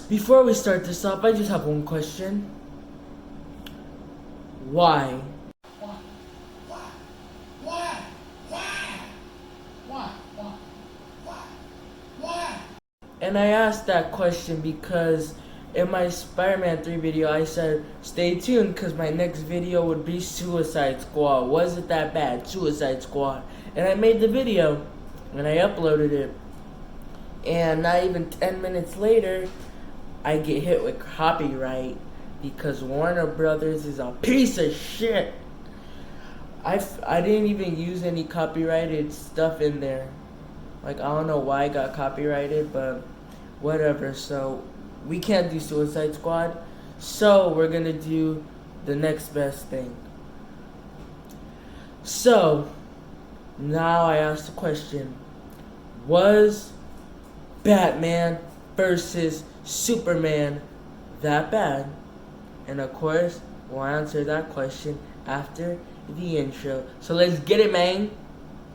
Before we start this off, I just have one question. Why? And I asked that question because in my Spider-Man 3 video, I said, stay tuned because my next video would be Suicide Squad. Was it that bad? Suicide Squad. And I made the video and I uploaded it. And not even 10 minutes later, I get hit with copyright because Warner Brothers is a piece of shit. I didn't even use any copyrighted stuff in there. Like, I don't know why I got copyrighted, but whatever. So, we can't do Suicide Squad. So, we're gonna do the next best thing. So, now I ask the question. Was Batman versus Superman that bad? And of course, we'll answer that question after the intro. So let's get it, man.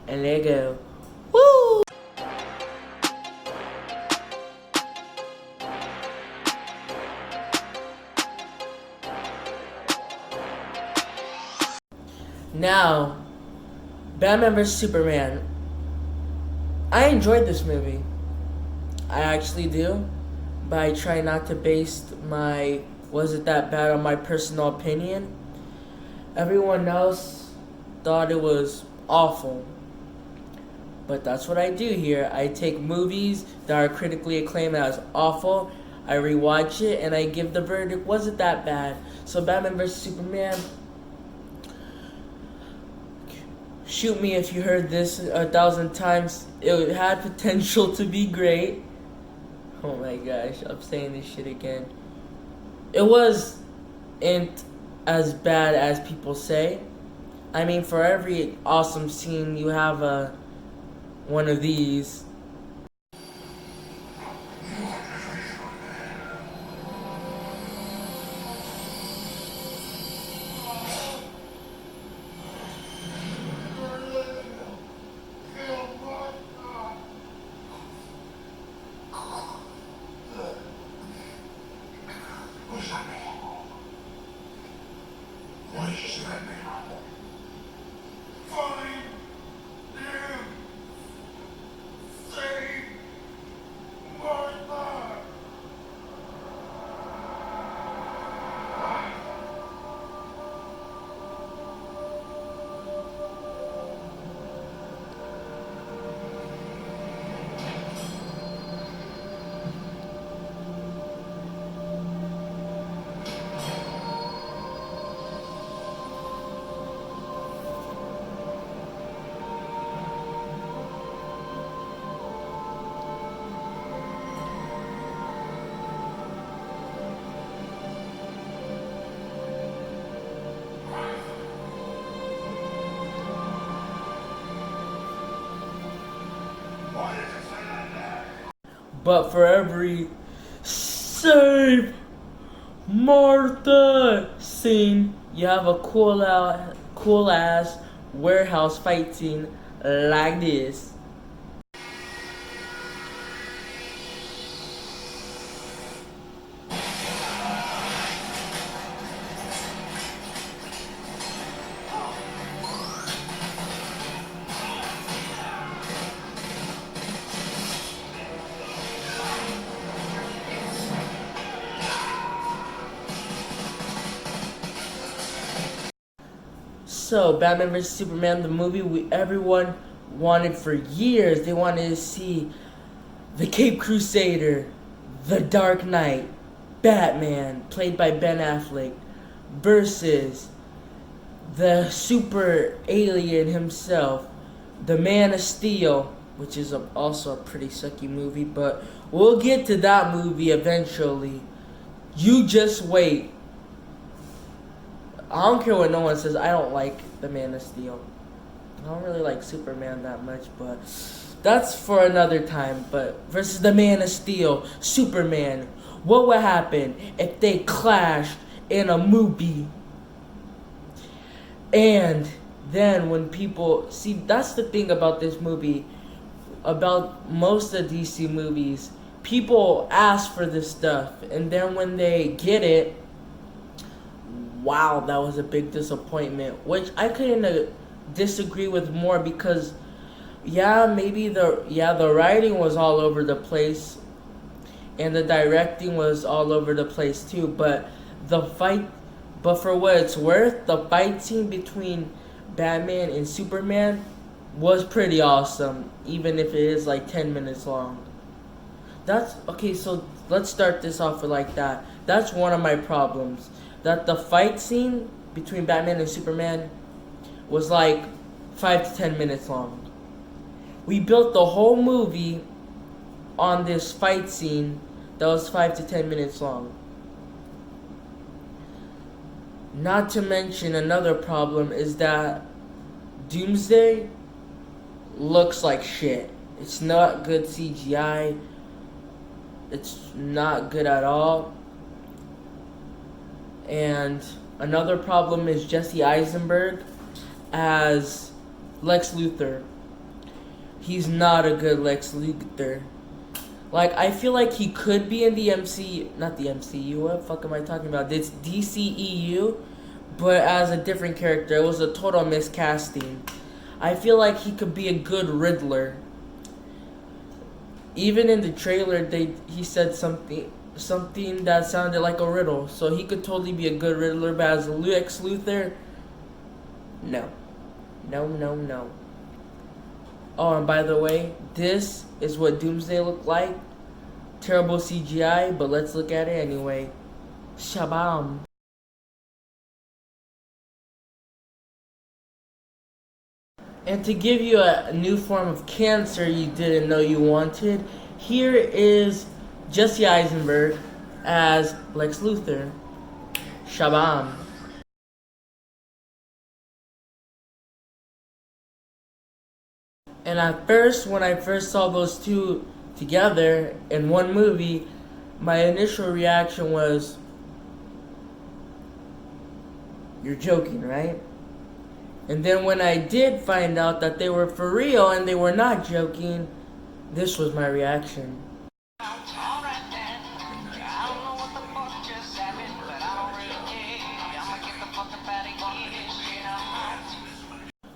And let go. Woo! Now, Batman vs. Superman. I enjoyed this movie. I actually do. But I try not to base my was it that bad on my personal opinion. Everyone else thought it was awful. But that's what I do here. I take movies that are critically acclaimed as awful, I rewatch it, and I give the verdict, was it that bad? So Batman vs. Superman, shoot me if you heard this 1,000 times. It had potential to be great. Oh my gosh, I'm saying this shit again. It wasn't as bad as people say. I mean, for every awesome scene, you have one of these. But for every save Martha scene, you have a cool ass warehouse fight scene like this. So, Batman vs. Superman, the movie everyone wanted for years. They wanted to see the Cape Crusader, the Dark Knight, Batman, played by Ben Affleck, versus the super alien himself, the Man of Steel, which is also a pretty sucky movie, but we'll get to that movie eventually. You just wait. I don't care what no one says. I don't like the Man of Steel. I don't really like Superman that much, but that's for another time. But versus the Man of Steel, Superman, what would happen if they clashed in a movie? And then when people see, that's the thing about this movie, about most of DC movies, people ask for this stuff, and then when they get it, wow, that was a big disappointment. Which I couldn't disagree with more, because maybe the writing was all over the place, and the directing was all over the place too. But for what it's worth, the fight scene between Batman and Superman was pretty awesome, even if it is like 10 minutes long. That's okay. So let's start this off with like that. That's one of my problems. That the fight scene between Batman and Superman was like 5 to 10 minutes long. We built the whole movie on this fight scene that was 5 to 10 minutes long. Not to mention, another problem is that Doomsday looks like shit. It's not good CGI. It's not good at all. And another problem is Jesse Eisenberg as Lex Luthor. He's not a good Lex Luthor. Like, I feel like he could be in the not the MCU, what the fuck am I talking about? It's DCEU, but as a different character. It was a total miscasting. I feel like he could be a good Riddler. Even in the trailer, he said something that sounded like a riddle. So he could totally be a good Riddler, but as Lex Luthor, no. No. Oh, and by the way, this is what Doomsday looked like. Terrible CGI, but let's look at it anyway. Shabam. And to give you a new form of cancer you didn't know you wanted, here is Jesse Eisenberg as Lex Luthor. Shabam. And at first, when I first saw those two together in one movie, my initial reaction was, you're joking, right? And then when I did find out that they were for real and they were not joking, this was my reaction.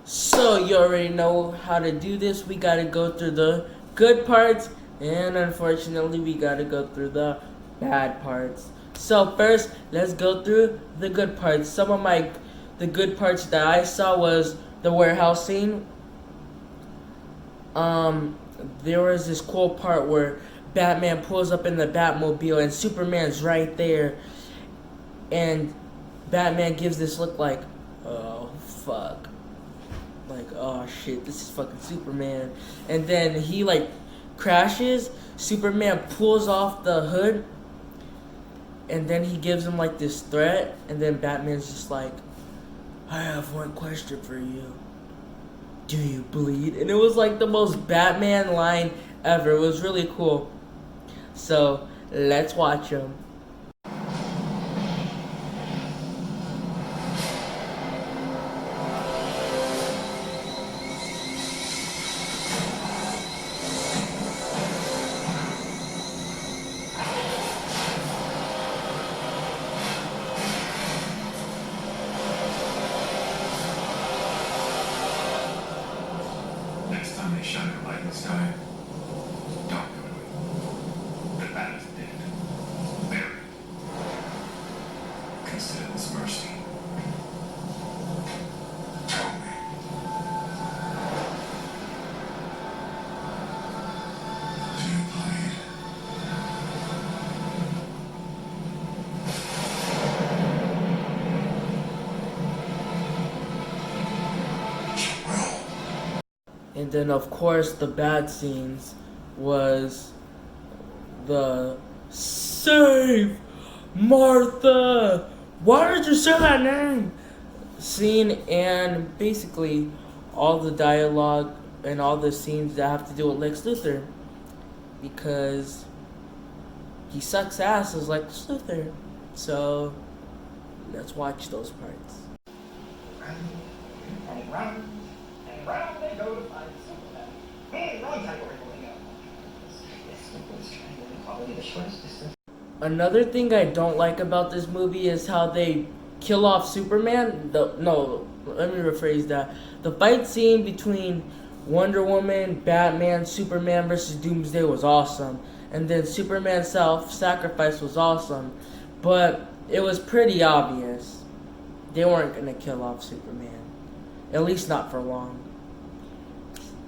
So you already know how to do this. We gotta go through the good parts, and unfortunately we gotta go through the bad parts. So first, let's go through the good parts. Some of the good parts that I saw was the warehouse scene. There was this cool part where Batman pulls up in the Batmobile and Superman's right there, and Batman gives this look like, oh fuck. Like, oh shit, this is fucking Superman. And then he like crashes, Superman pulls off the hood, and then he gives him like this threat, and then Batman's just like, I have one question for you. Do you bleed? And it was like the most Batman line ever. It was really cool. So let's watch him. Next time they shine a light in the sky, don't go to it. The bat is dead. Buried. Consider this mercy. Tell me. Do you bleed? And then of course the bad scenes was the Save Martha! Why did you say that name? Scene, and basically all the dialogue and all the scenes that have to do with Lex Luthor, because he sucks ass as Lex Luthor. So let's watch those parts. And round they go to find Superman. Hey, wrong category going up. This was trying to probably the shortest distance. Another thing I don't like about this movie is how they kill off Superman. No, let me rephrase that. The fight scene between Wonder Woman, Batman, Superman versus Doomsday was awesome. And then Superman's self-sacrifice was awesome. But it was pretty obvious they weren't going to kill off Superman. At least not for long.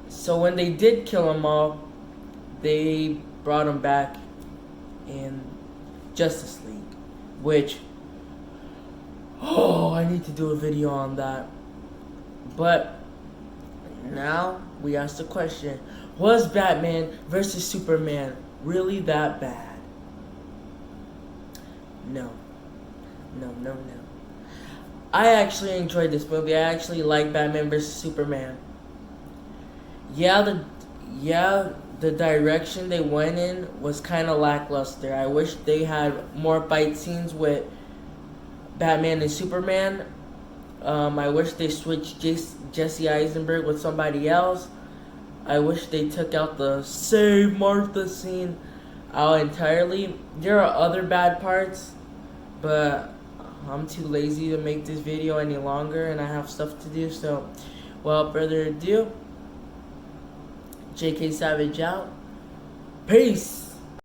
So when they did kill him off, they brought him back in Justice League, which, I need to do a video on that. But now we ask the question, was Batman versus Superman really that bad? No. I actually enjoyed this movie. I actually like Batman versus Superman. The direction they went in was kind of lackluster. I wish they had more fight scenes with Batman and Superman. I wish they switched Jesse Eisenberg with somebody else. I wish they took out the Save Martha scene out entirely. There are other bad parts, but I'm too lazy to make this video any longer and I have stuff to do. So, without further ado, JK Savage out. Peace.